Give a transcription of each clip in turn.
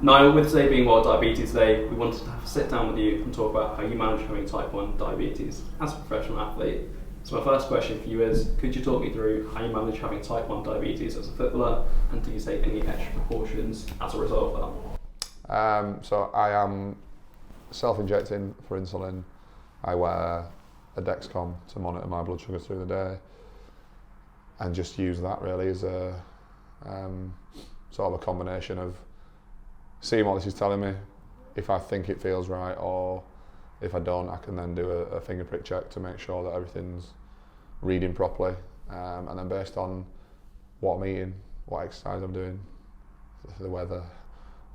Niall, with today being World Diabetes Day, we wanted to have a sit down with you and talk about how you manage having type 1 diabetes as a professional athlete. So my first question for you is, could you talk me through how you manage having type 1 diabetes as a footballer, and do you take any extra precautions as a result of that? So I am self-injecting for insulin. I wear a Dexcom to monitor my blood sugar through the day, and just use that really as a sort of a combination of seeing what this is telling me. If I think it feels right, or if I don't, I can then do a finger prick check to make sure that everything's reading properly, and then based on what I'm eating, what exercise I'm doing, the weather,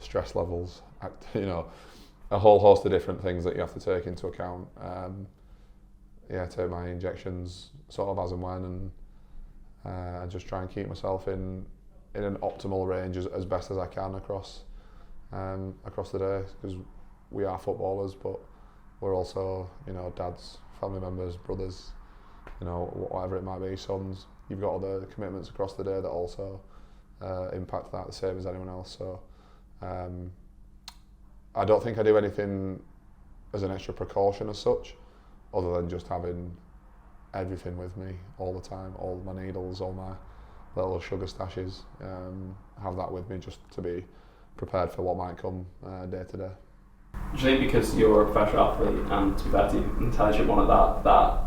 stress levels, a whole host of different things that you have to take into account. Take my injections sort of as and when, and just try and keep myself in an optimal range as best as I can across the day, because we are footballers, but we're also, dads, family members, brothers, whatever it might be, sons. You've got other commitments across the day that also impact that the same as anyone else. So I don't think I do anything as an extra precaution as such, other than just having everything with me all the time, all my needles, all my little sugar stashes, have that with me just to be prepared for what might come day to day. Do you think because you're a professional athlete, and to be fair to you, intelligent one at that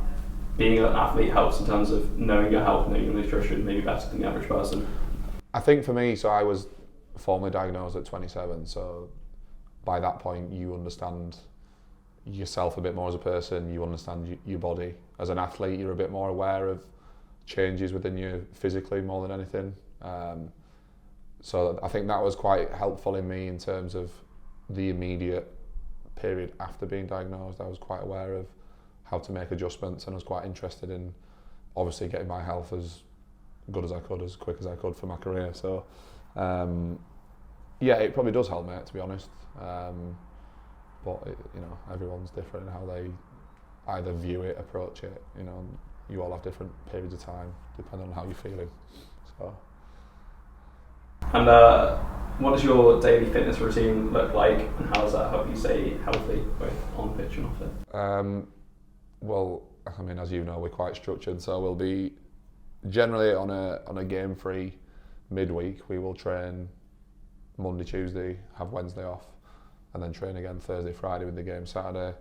being an athlete helps in terms of knowing your health, knowing your nutrition, maybe better than the average person? I think for me, so I was formally diagnosed at 27, so by that point you understand yourself a bit more as a person, you understand your body. As an athlete, you're a bit more aware of changes within you physically more than anything. So I think that was quite helpful in me in terms of the immediate period after being diagnosed. I was quite aware of how to make adjustments, and I was quite interested in obviously getting my health as good as I could, as quick as I could for my career. So it probably does help, mate, to be honest. But everyone's different in how they either view it, approach it. You all have different periods of time depending on how you're feeling. So. And what does your daily fitness routine look like, and how does that help you stay healthy, both on pitch and off it? Well, as you know, we're quite structured, so we'll be generally on a game-free midweek. We will train Monday, Tuesday, have Wednesday off, and then train again Thursday, Friday with the game Saturday.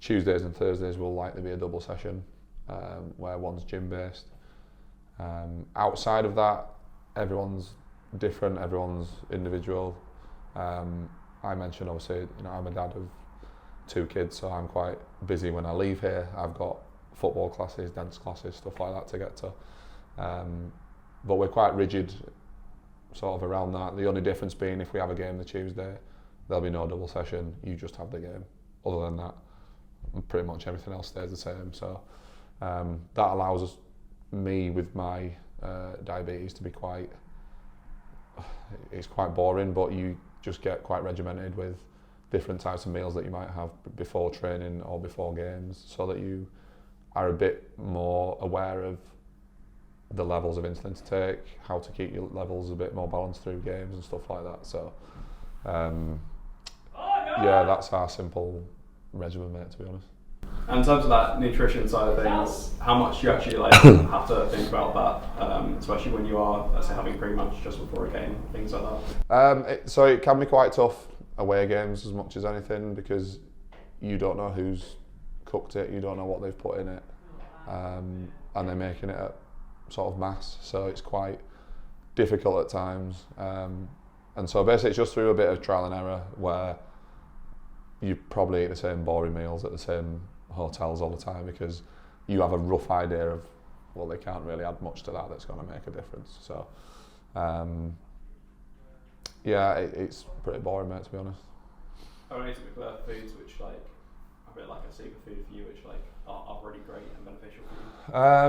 Tuesdays and Thursdays will likely be a double session, where one's gym-based. Outside of that, everyone's different, everyone's individual. I mentioned obviously, I'm a dad of 2 kids, so I'm quite busy when I leave here. I've got football classes, dance classes, stuff like that to get to. But we're quite rigid sort of around that. The only difference being if we have a game the Tuesday, there'll be no double session, you just have the game. Other than that, pretty much everything else stays the same. So that allows me with my diabetes to be it's quite boring, but you just get quite regimented with different types of meals that you might have before training or before games, so that you are a bit more aware of the levels of insulin to take, how to keep your levels a bit more balanced through games and stuff like that. So that's our simple regimen, mate, to be honest. And in terms of that nutrition side of things, how much do you actually have to think about that, especially when you are, let's say, having pre-match just before a game, things like that? So it can be quite tough away games as much as anything, because you don't know who's cooked it, you don't know what they've put in it, and they're making it at sort of mass, so it's quite difficult at times. And so basically it's just through a bit of trial and error, where you probably eat the same boring meals at the same hotels all the time, because you have a rough idea of, well, they can't really add much to that that's going to make a difference. So it's pretty boring, mate, to be honest. Are there any particular foods which are a bit like a superfood for you, which are really great and beneficial for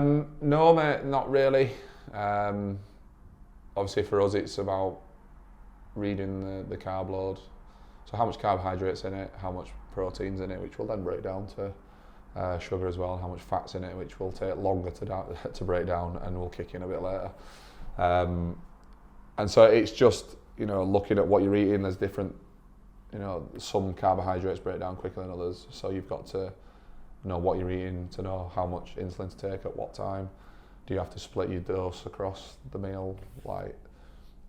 you? No, mate, not really. Obviously for us it's about reading the carb load, so how much carbohydrates in it, how much proteins in it, which will then break down to sugar as well, how much fat's in it, which will take longer to break down and will kick in a bit later. And so it's just looking at what you're eating. There's different you know, some carbohydrates break down quicker than others, so you've got to know what you're eating to know how much insulin to take at what time. Do you have to split your dose across the meal? Like,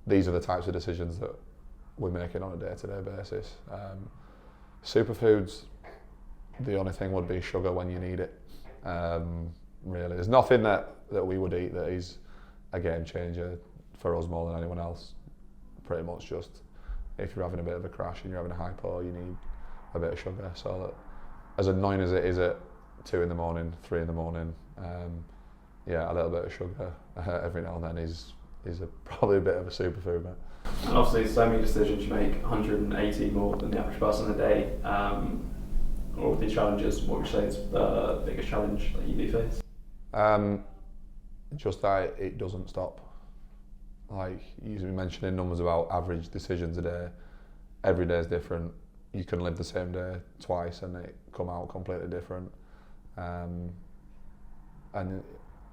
these are the types of decisions that we're making on a day-to-day basis. Superfoods, the only thing would be sugar when you need it. Really, there's nothing that we would eat that is a game changer for us more than anyone else. Pretty much just if you're having a bit of a crash and you're having a hypo, you need a bit of sugar. So that, as annoying as it is at 2 in the morning, 3 in the morning, yeah, a little bit of sugar every now and then is probably a bit of a superfood. Mate. And obviously, so many decisions you make, 180 more than the average person a day. All of these challenges, what would you say is the biggest challenge that you do face? Just that it doesn't stop. Like, you were mentioning numbers about average decisions a day. Every day is different. You can live the same day twice and it come out completely different. And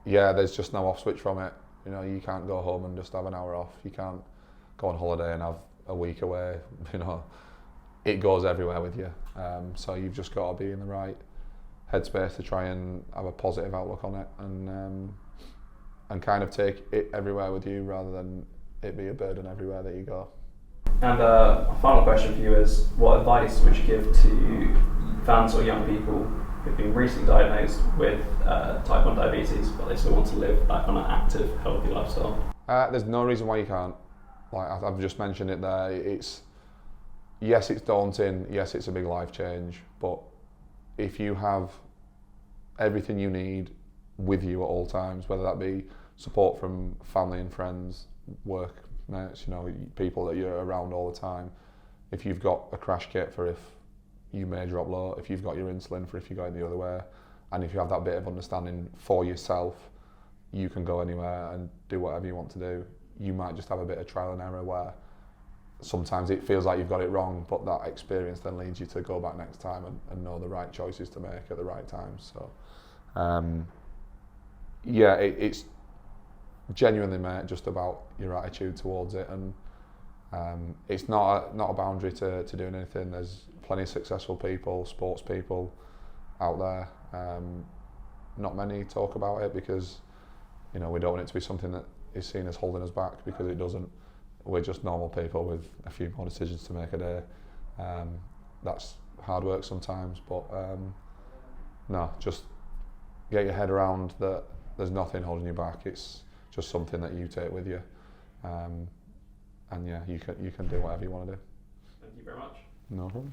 yeah, there's just no off switch from it. You know, you can't go home and just have an hour off. You can't go on holiday and have a week away. You know, it goes everywhere with you. So you've just got to be in the right headspace to try and have a positive outlook on it and kind of take it everywhere with you rather than it be a burden everywhere that you go. And my final question for you is, what advice would you give to fans or young people who've been recently diagnosed with type 1 diabetes, but they still want to live that kind of active, healthy lifestyle? There's no reason why you can't. Like I've just mentioned it there, yes, it's daunting, yes, it's a big life change, but if you have everything you need with you at all times, whether that be support from family and friends, work mates, you know, people that you're around all the time, if you've got a crash kit for if you may drop low, if you've got your insulin for if you go in the other way, and if you have that bit of understanding for yourself, you can go anywhere and do whatever you want to do. You might just have a bit of trial and error where sometimes it feels like you've got it wrong, but that experience then leads you to go back next time and know the right choices to make at the right time. So yeah, it's genuinely, mate, just about your attitude towards it, and it's not a boundary to doing anything. There's plenty of successful people, sports people out there. Not many talk about it because, you know, we don't want it to be something that is seen as holding us back, because it doesn't. We're just normal people with a few more decisions to make a day. That's hard work sometimes, but no, just get your head around that there's nothing holding you back. It's just something that you take with you, and yeah, you can do whatever you want to do. Thank you very much. No problem.